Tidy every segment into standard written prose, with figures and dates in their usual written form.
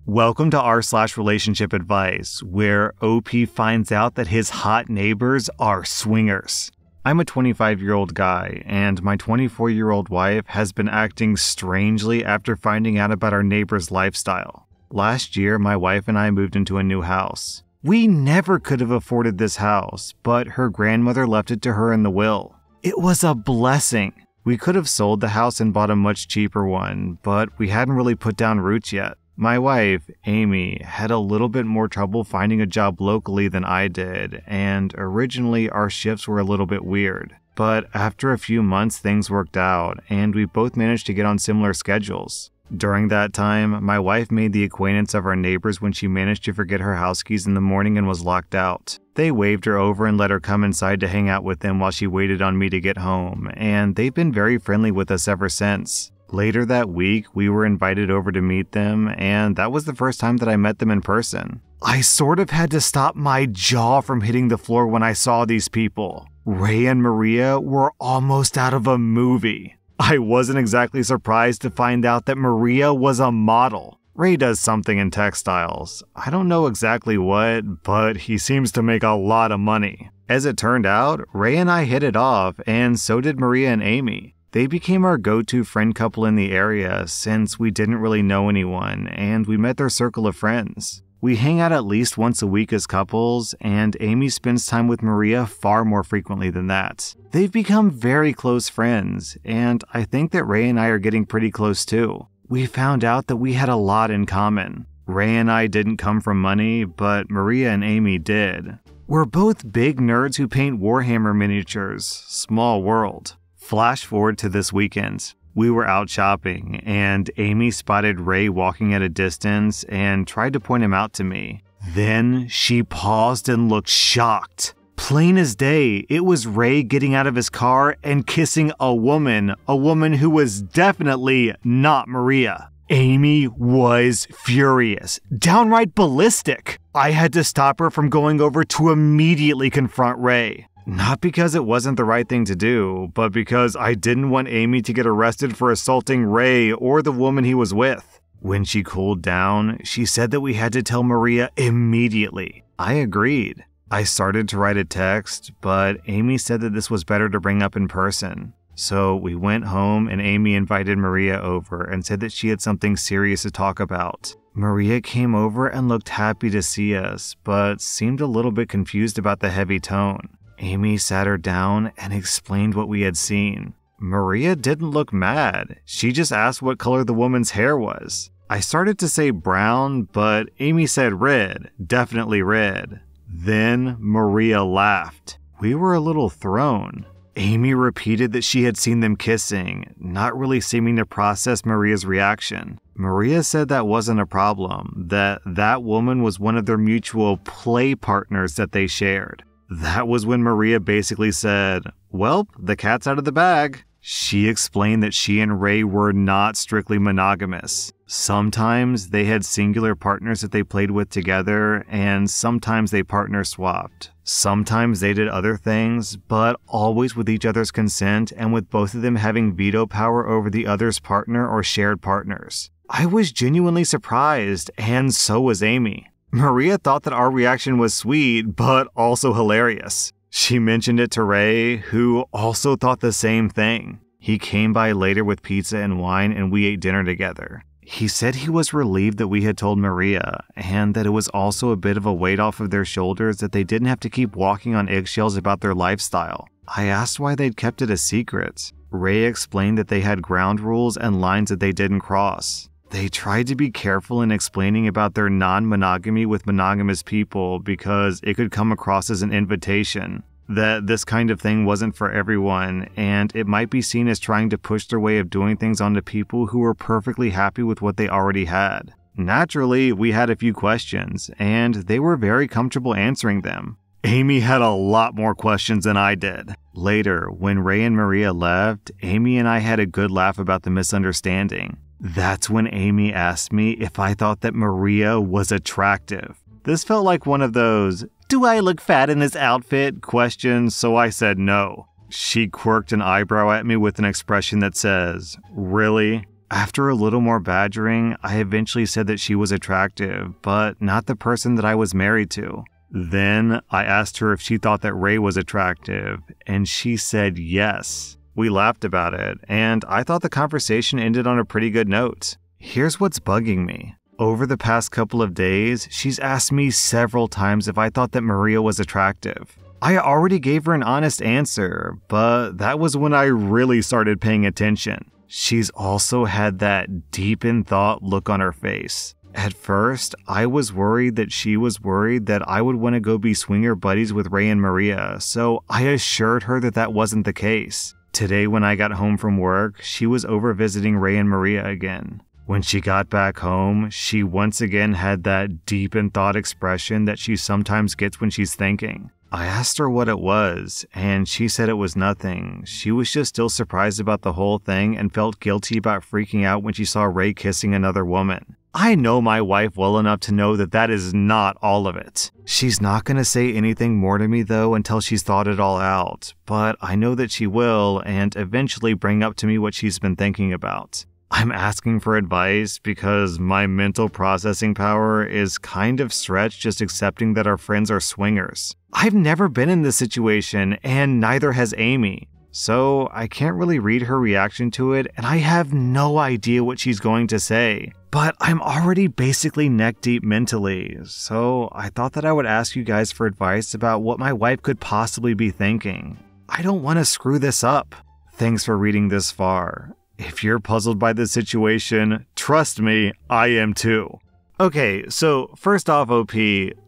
Welcome to rSlash Relationship Advice, where OP finds out that his hot neighbors are swingers. I'm a 25-year-old guy, and my 24-year-old wife has been acting strangely after finding out about our neighbor's lifestyle. Last year, my wife and I moved into a new house. We never could have afforded this house, but her grandmother left it to her in the will. It was a blessing. We could have sold the house and bought a much cheaper one, but we hadn't really put down roots yet. My wife, Amy, had a little bit more trouble finding a job locally than I did, and originally our shifts were a little bit weird. But after a few months, things worked out, and we both managed to get on similar schedules. During that time, my wife made the acquaintance of our neighbors when she managed to forget her house keys in the morning and was locked out. They waved her over and let her come inside to hang out with them while she waited on me to get home, and they've been very friendly with us ever since. Later that week, we were invited over to meet them, and that was the first time that I met them in person. I sort of had to stop my jaw from hitting the floor when I saw these people. Ray and Maria were almost out of a movie. I wasn't exactly surprised to find out that Maria was a model. Ray does something in textiles. I don't know exactly what, but he seems to make a lot of money. As it turned out, Ray and I hit it off, and so did Maria and Amy. They became our go-to friend couple in the area since we didn't really know anyone, and we met their circle of friends. We hang out at least once a week as couples, and Amy spends time with Maria far more frequently than that. They've become very close friends, and I think that Ray and I are getting pretty close too. We found out that we had a lot in common. Ray and I didn't come from money, but Maria and Amy did. We're both big nerds who paint Warhammer miniatures. Small world. Flash forward to this weekend. We were out shopping, and Amy spotted Ray walking at a distance and tried to point him out to me. Then she paused and looked shocked. Plain as day, it was Ray getting out of his car and kissing a woman who was definitely not Maria. Amy was furious, downright ballistic. I had to stop her from going over to immediately confront Ray. Not because it wasn't the right thing to do, but because I didn't want Amy to get arrested for assaulting Ray or the woman he was with. When she cooled down, she said that we had to tell Maria immediately. I agreed. I started to write a text, but Amy said that this was better to bring up in person. So we went home and Amy invited Maria over and said that she had something serious to talk about. Maria came over and looked happy to see us, but seemed a little bit confused about the heavy tone. Amy sat her down and explained what we had seen. Maria didn't look mad. She just asked what color the woman's hair was. I started to say brown, but Amy said red, definitely red. Then Maria laughed. We were a little thrown. Amy repeated that she had seen them kissing, not really seeming to process Maria's reaction. Maria said that wasn't a problem, that woman was one of their mutual play partners that they shared. That was when Maria basically said, "Well, the cat's out of the bag." She explained that she and Ray were not strictly monogamous. Sometimes they had singular partners that they played with together, and sometimes they partner swapped. Sometimes they did other things, but always with each other's consent and with both of them having veto power over the other's partner or shared partners. I was genuinely surprised, and so was Amy. Maria thought that our reaction was sweet, but also hilarious. She mentioned it to Ray, who also thought the same thing. He came by later with pizza and wine, and we ate dinner together. He said he was relieved that we had told Maria, and that it was also a bit of a weight off of their shoulders that they didn't have to keep walking on eggshells about their lifestyle. I asked why they'd kept it a secret. Ray explained that they had ground rules and lines that they didn't cross. They tried to be careful in explaining about their non-monogamy with monogamous people because it could come across as an invitation, that this kind of thing wasn't for everyone, and it might be seen as trying to push their way of doing things onto people who were perfectly happy with what they already had. Naturally, we had a few questions, and they were very comfortable answering them. Amy had a lot more questions than I did. Later, when Ray and Maria left, Amy and I had a good laugh about the misunderstanding. That's when Amy asked me if I thought that Maria was attractive. This felt like one of those, "Do I look fat in this outfit?" questions, so I said no. She quirked an eyebrow at me with an expression that says, "Really?" After a little more badgering, I eventually said that she was attractive, but not the person that I was married to. Then I asked her if she thought that Ray was attractive, and she said yes. We laughed about it, and I thought the conversation ended on a pretty good note. Here's what's bugging me. Over the past couple of days, she's asked me several times if I thought that Maria was attractive. I already gave her an honest answer, but that was when I really started paying attention. She's also had that deep in thought look on her face. At first, I was worried that she was worried that I would want to go be swinger buddies with Ray and Maria, so I assured her that that wasn't the case. Today when I got home from work, she was over visiting Ray and Maria again. When she got back home, she once again had that deep in thought expression that she sometimes gets when she's thinking. I asked her what it was, and she said it was nothing. She was just still surprised about the whole thing and felt guilty about freaking out when she saw Ray kissing another woman. I know my wife well enough to know that that is not all of it. She's not going to say anything more to me though until she's thought it all out, but I know that she will and eventually bring up to me what she's been thinking about. I'm asking for advice because my mental processing power is kind of stretched just accepting that our friends are swingers. I've never been in this situation, and neither has Amy. So I can't really read her reaction to it, and I have no idea what she's going to say. But I'm already basically neck deep mentally, so I thought that I would ask you guys for advice about what my wife could possibly be thinking. I don't want to screw this up. Thanks for reading this far. If you're puzzled by this situation, trust me, I am too. Okay, so first off, OP,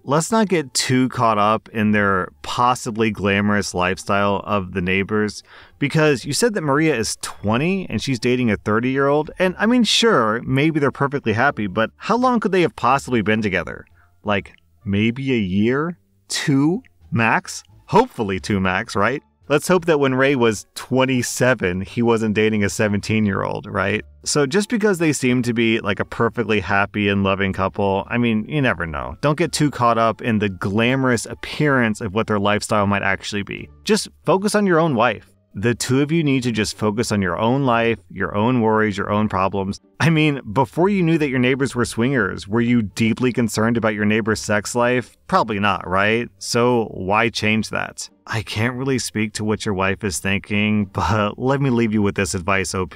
let's not get too caught up in their possibly glamorous lifestyle of the neighbors, because you said that Maria is 20 and she's dating a 30-year-old, and I mean, sure, maybe they're perfectly happy, but how long could they have possibly been together? Like, maybe a year? 2 max? Hopefully 2 max, right? Let's hope that when Ray was 27, he wasn't dating a 17-year-old, right? So just because they seem to be like a perfectly happy and loving couple, I mean, you never know. Don't get too caught up in the glamorous appearance of what their lifestyle might actually be. Just focus on your own wife. The two of you need to just focus on your own life, your own worries, your own problems. I mean, before you knew that your neighbors were swingers, were you deeply concerned about your neighbor's sex life? Probably not, right? So why change that? I can't really speak to what your wife is thinking, but let me leave you with this advice, OP.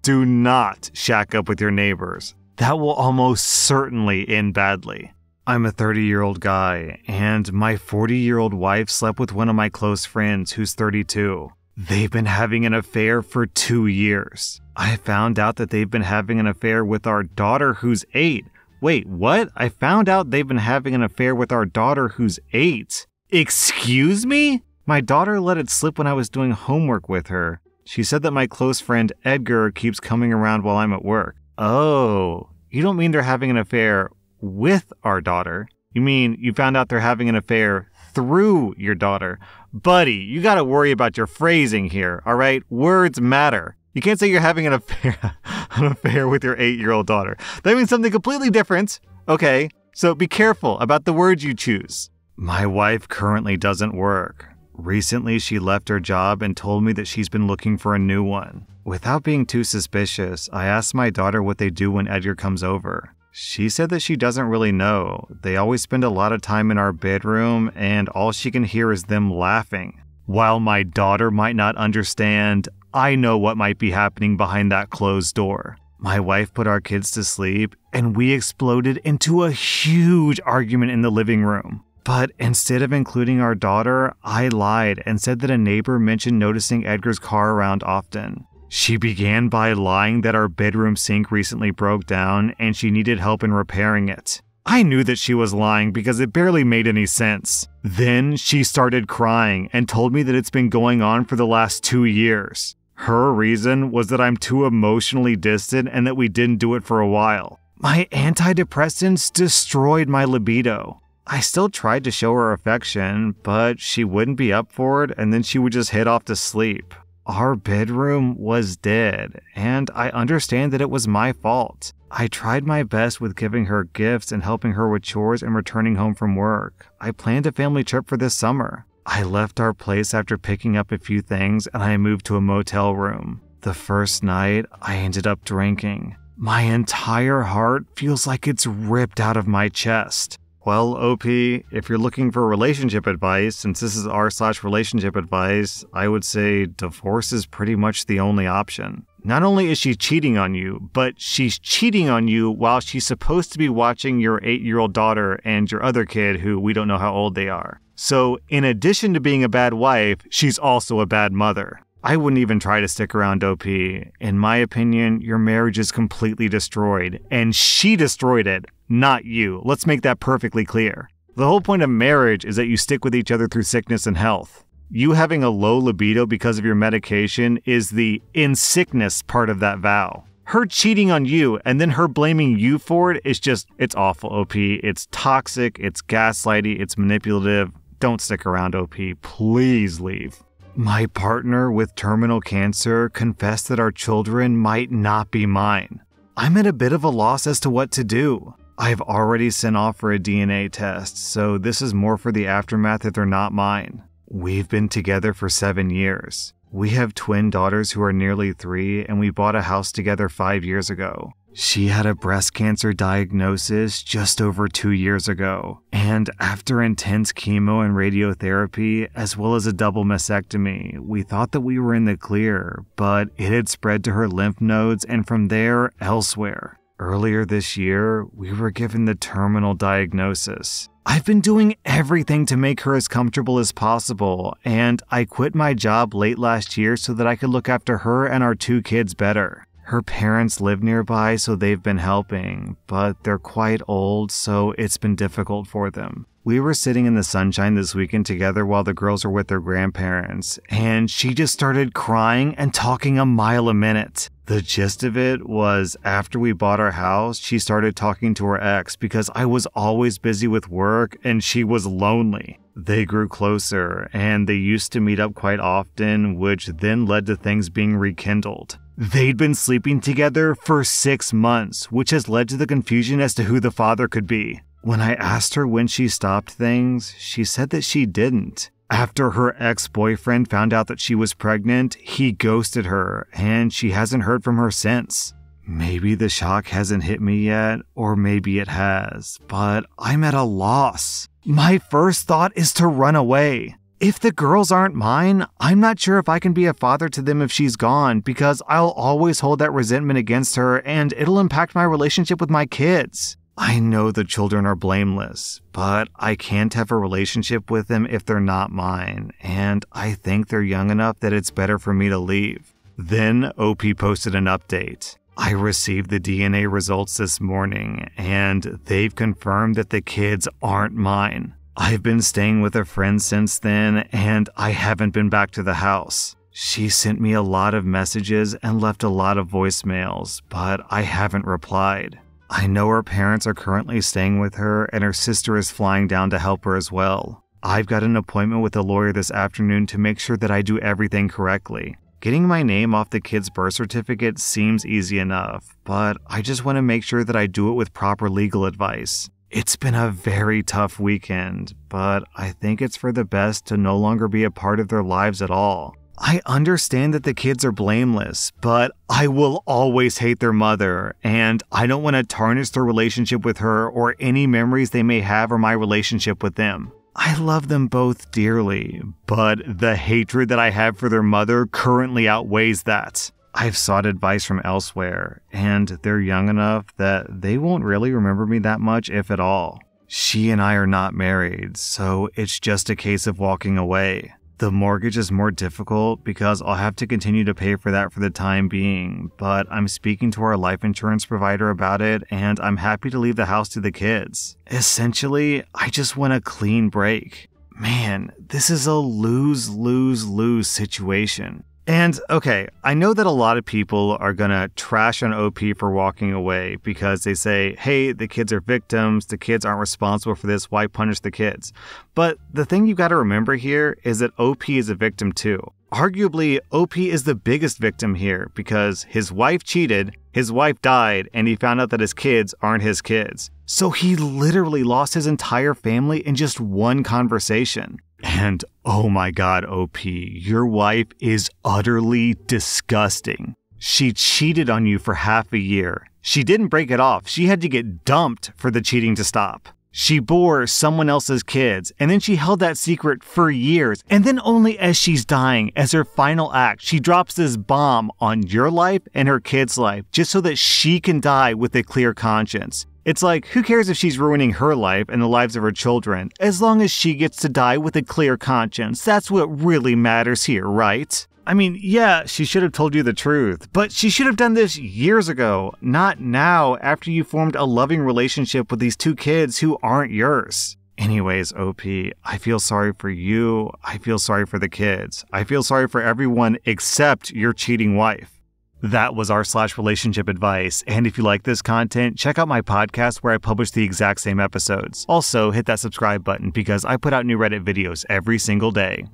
Do not shack up with your neighbors. That will almost certainly end badly. I'm a 30-year-old guy, and my 40-year-old wife slept with one of my close friends who's 32. They've been having an affair for 2 years. I found out that they've been having an affair with our daughter who's 8. Wait, what? I found out they've been having an affair with our daughter who's 8. Excuse me? My daughter let it slip when I was doing homework with her. She said that my close friend Edgar keeps coming around while I'm at work. Oh, you don't mean they're having an affair with our daughter. You mean you found out they're having an affair through your daughter. Buddy, you gotta worry about your phrasing here, alright? Words matter. You can't say you're having an affair with your 8-year-old daughter. That means something completely different. Okay, so be careful about the words you choose. My wife currently doesn't work. Recently, she left her job and told me that she's been looking for a new one. Without being too suspicious, I asked my daughter what they do when Edgar comes over. She said that she doesn't really know. They always spend a lot of time in our bedroom, and all she can hear is them laughing. While my daughter might not understand, I know what might be happening behind that closed door. My wife put our kids to sleep, and we exploded into a huge argument in the living room. But instead of including our daughter, I lied and said that a neighbor mentioned noticing Edgar's car around often. She began by lying that our bedroom sink recently broke down and she needed help in repairing it. I knew that she was lying because it barely made any sense. Then she started crying and told me that it's been going on for the last 2 years. Her reason was that I'm too emotionally distant and that we didn't do it for a while. My antidepressants destroyed my libido. I still tried to show her affection, but she wouldn't be up for it and then she would just head off to sleep. Our bedroom was dead, and I understand that it was my fault. I tried my best with giving her gifts and helping her with chores and returning home from work. I planned a family trip for this summer. I left our place after picking up a few things and I moved to a motel room. The first night, I ended up drinking. My entire heart feels like it's ripped out of my chest. Well, OP, if you're looking for relationship advice, since this is r/relationship advice, I would say divorce is pretty much the only option. Not only is she cheating on you, but she's cheating on you while she's supposed to be watching your 8-year-old daughter and your other kid who we don't know how old they are. So, in addition to being a bad wife, she's also a bad mother. I wouldn't even try to stick around, OP. In my opinion, your marriage is completely destroyed, and she destroyed it, not you. Let's make that perfectly clear. The whole point of marriage is that you stick with each other through sickness and health. You having a low libido because of your medication is the in sickness part of that vow. Her cheating on you and then her blaming you for it is just, it's awful, OP. It's toxic, it's gaslighty, it's manipulative. Don't stick around, OP. Please leave. My partner with terminal cancer confessed that our children might not be mine. I'm at a bit of a loss as to what to do. I've already sent off for a DNA test, so this is more for the aftermath if they're not mine. We've been together for 7 years. We have twin daughters who are nearly 3, and we bought a house together 5 years ago. She had a breast cancer diagnosis just over 2 years ago, and after intense chemo and radiotherapy, as well as a double mastectomy, we thought that we were in the clear, but it had spread to her lymph nodes and from there, elsewhere. Earlier this year, we were given the terminal diagnosis. I've been doing everything to make her as comfortable as possible, and I quit my job late last year so that I could look after her and our 2 kids better. Her parents live nearby, so they've been helping, but they're quite old, so it's been difficult for them. We were sitting in the sunshine this weekend together while the girls were with their grandparents, and she just started crying and talking a mile a minute. The gist of it was after we bought our house, she started talking to her ex because I was always busy with work and she was lonely. They grew closer, and they used to meet up quite often, which then led to things being rekindled. They'd been sleeping together for 6 months, which has led to the confusion as to who the father could be. When I asked her when she stopped things, she said that she didn't. After her ex-boyfriend found out that she was pregnant, he ghosted her, and she hasn't heard from her since. Maybe the shock hasn't hit me yet, or maybe it has, but I'm at a loss. My first thought is to run away. If the girls aren't mine, I'm not sure if I can be a father to them if she's gone, because I'll always hold that resentment against her and it'll impact my relationship with my kids. I know the children are blameless, but I can't have a relationship with them if they're not mine, and I think they're young enough that it's better for me to leave. Then OP posted an update. I received the DNA results this morning, and they've confirmed that the kids aren't mine. I've been staying with a friend since then, and I haven't been back to the house. She sent me a lot of messages and left a lot of voicemails, but I haven't replied. I know her parents are currently staying with her, and her sister is flying down to help her as well. I've got an appointment with a lawyer this afternoon to make sure that I do everything correctly. Getting my name off the kid's birth certificate seems easy enough, but I just want to make sure that I do it with proper legal advice. It's been a very tough weekend, but I think it's for the best to no longer be a part of their lives at all. I understand that the kids are blameless, but I will always hate their mother, and I don't want to tarnish their relationship with her or any memories they may have or my relationship with them. I love them both dearly, but the hatred that I have for their mother currently outweighs that. I've sought advice from elsewhere, and they're young enough that they won't really remember me that much, if at all. She and I are not married, so it's just a case of walking away. The mortgage is more difficult because I'll have to continue to pay for that for the time being, but I'm speaking to our life insurance provider about it, and I'm happy to leave the house to the kids. Essentially, I just want a clean break. Man, this is a lose-lose-lose situation. And okay, I know that a lot of people are gonna trash on OP for walking away because they say, hey, the kids are victims, the kids aren't responsible for this, why punish the kids? But the thing you gotta remember here is that OP is a victim too. Arguably, OP is the biggest victim here because his wife cheated, his wife died, and he found out that his kids aren't his kids. So he literally lost his entire family in just one conversation. And oh my god, OP, your wife is utterly disgusting. She cheated on you for half a year. She didn't break it off. She had to get dumped for the cheating to stop. She bore someone else's kids, and then she held that secret for years. And then only as she's dying, as her final act, she drops this bomb on your life and her kid's life, just so that she can die with a clear conscience. It's like, who cares if she's ruining her life and the lives of her children, as long as she gets to die with a clear conscience. That's what really matters here, right? I mean, yeah, she should have told you the truth, but she should have done this years ago, not now, after you formed a loving relationship with these two kids who aren't yours. Anyways, OP, I feel sorry for you. I feel sorry for the kids. I feel sorry for everyone except your cheating wife. That was rSlash relationship advice, and if you like this content, check out my podcast where I publish the exact same episodes. Also, hit that subscribe button because I put out new Reddit videos every single day.